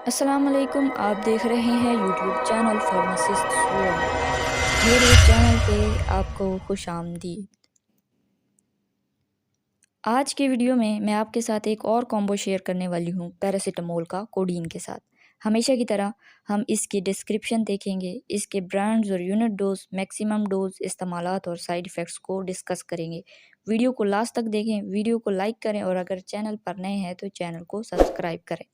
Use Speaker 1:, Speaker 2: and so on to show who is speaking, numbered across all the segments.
Speaker 1: السلام علیکم، آپ دیکھ رہے ہیں یوٹیوب چینل فارماسسٹ ورلڈ۔ میرے چینل پہ آپ کو خوش آمدید۔ آج کے ویڈیو میں آپ کے ساتھ ایک اور کامبو شیئر کرنے والی ہوں پیراسیٹامول کا کوڈین کے ساتھ۔ ہمیشہ کی طرح ہم اس کی ڈسکرپشن دیکھیں گے، اس کے برانڈز اور یونٹ ڈوز، میکسیمم ڈوز، استعمالات اور سائیڈ ایفیکٹس کو ڈسکس کریں گے۔ ویڈیو کو لاسٹ تک دیکھیں، ویڈیو کو لائک کریں اور اگر چینل پر نئے ہیں تو چینل کو سبسکرائب کریں۔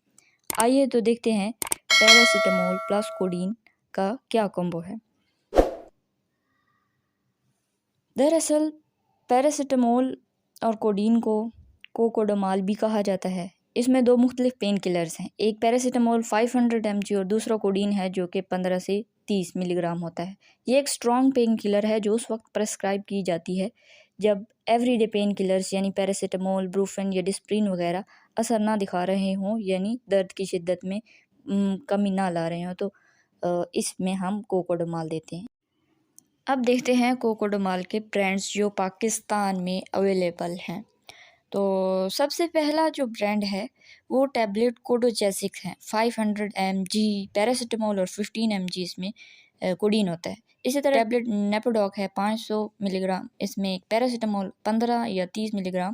Speaker 1: آئیے تو دیکھتے ہیں پیراسیٹامول پلس کوڈین کا کیا کمبو ہے۔ دراصل پیراسیٹامول اور کوڈین کو کوکوڈامال بھی کہا جاتا ہے۔ اس میں دو مختلف پین کلرز ہیں، ایک پیراسیٹامول 500 mg اور دوسرا کوڈین ہے جو کہ 15 سے 30 ملی گرام ہوتا ہے۔ یہ ایک اسٹرانگ پین کلر ہے جو اس وقت پرسکرائب کی جاتی ہے جب ایوری ڈے پین کلرز یعنی پیراسیٹامول، بروفین یا ڈسپرین وغیرہ اثر نہ دکھا رہے ہوں، یعنی درد کی شدت میں کمی نہ لا رہے ہوں، تو اس میں ہم کوکوڈامال دیتے ہیں۔ اب دیکھتے ہیں کوکوڈامال کے برانڈز جو پاکستان میں اویلیبل ہیں۔ تو سب سے پہلا جو برانڈ ہے وہ ٹیبلٹ کوڈوجیسک ہے۔ 500 mg پیراسیٹامول اور 15 mg اس میں کوڈین ہوتا ہے۔ اسی طرح ٹیبلٹ نیپوڈاک ہے 500 ملی گرام، اس میں پیراسیٹامول 15 یا 30 ملی گرام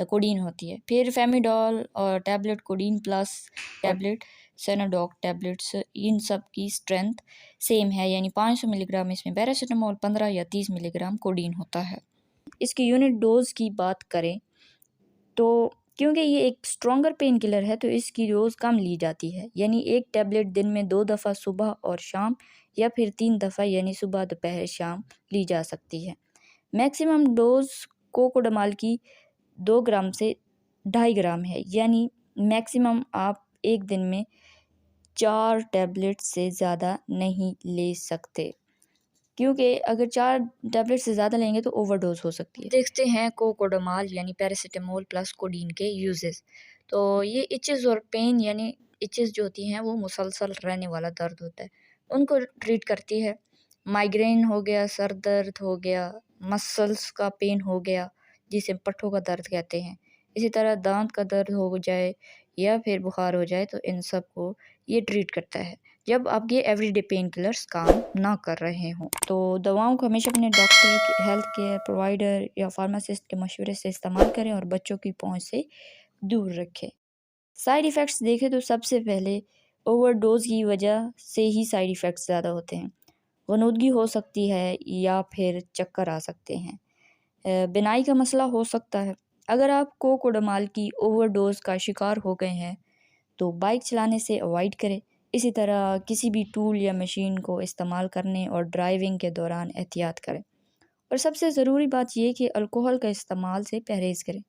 Speaker 1: کوڈین ہوتی ہے۔ پھر فیمیڈول اور ٹیبلٹ کوڈین پلس ٹیبلٹ سینوڈاک ٹیبلٹس، ان سب کی اسٹرینتھ سیم ہے، یعنی 500 ملی گرام اس میں پیراسیٹامول، 15 یا 30 ملی گرام کوڈین ہوتا ہے۔ اس کی یونٹ ڈوز کی بات کریں تو کیونکہ یہ ایک اسٹرانگر پین کلر ہے تو اس کی ڈوز کم لی جاتی ہے، یعنی ایک ٹیبلٹ دن میں 2 دفعہ صبح اور شام یا پھر 3 دفعہ یعنی صبح، دوپہر، شام لی جا سکتی ہے۔ میکسیمم ڈوز کوکوڈامال کی 2 گرام سے 2.5 گرام ہے، یعنی میکسیمم آپ ایک دن میں 4 ٹیبلٹ سے زیادہ نہیں لے سکتے، کیونکہ اگر 4 ٹیبلٹ سے زیادہ لیں گے تو اوور ڈوز ہو سکتی ہے۔ دیکھتے ہیں کوکوڈامال یعنی پیراسیٹامول پلس کوڈین کے یوزز۔ تو یہ ایچز اور پین، یعنی ایچز جو ہوتی ہیں وہ مسلسل رہنے والا درد ہوتا ہے، ان کو ٹریٹ کرتی ہے۔ مائیگرین ہو گیا، سر درد ہو گیا، مسلس کا پین ہو گیا جسے پٹھوں کا درد کہتے ہیں، اسی طرح دانت کا درد ہو جائے یا پھر بخار ہو جائے تو ان سب کو یہ ٹریٹ کرتا ہے جب آپ یہ ایوری ڈے پین کلرز کام نہ کر رہے ہوں۔ تو دواؤں کو ہمیشہ اپنے ڈاکٹر، ہیلتھ کیئر پرووائڈر یا فارماسسٹ کے مشورے سے استعمال کریں اور بچوں کی پہنچ سے دور رکھیں۔ سائیڈ ایفیکٹس دیکھیں تو سب سے پہلے اوور ڈوز کی وجہ سے ہی سائیڈ ایفیکٹس زیادہ ہوتے ہیں۔ غنودگی ہو سکتی ہے یا پھر چکر آ سکتے ہیں، بینائی کا مسئلہ ہو سکتا ہے۔ اگر آپ کوکوڈامال کی اوور ڈوز کا شکار ہو گئے ہیں تو بائک چلانے سے اوائڈ کریں، اسی طرح کسی بھی ٹول یا مشین کو استعمال کرنے اور ڈرائیونگ کے دوران احتیاط کریں، اور سب سے ضروری بات یہ کہ الکوہل کا استعمال سے پرہیز کریں۔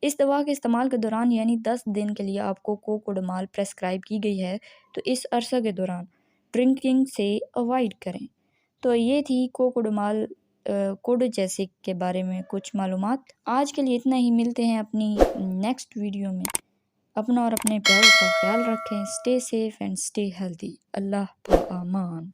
Speaker 1: اس دوا کے استعمال کے دوران یعنی 10 دن کے لیے آپ کو کوکوڈامال پرسکرائب کی گئی ہے تو اس عرصہ کے دوران ڈرنکنگ سے اوائڈ کریں۔ تو یہ تھی کوکوڈامال کوڈوجیسک کے بارے میں کچھ معلومات۔ آج کے لیے اتنا ہی، ملتے ہیں اپنی نیکسٹ ویڈیو میں۔ اپنا اور اپنے پیاروں کا خیال رکھیں۔ Stay safe and stay healthy. اللہ پامان۔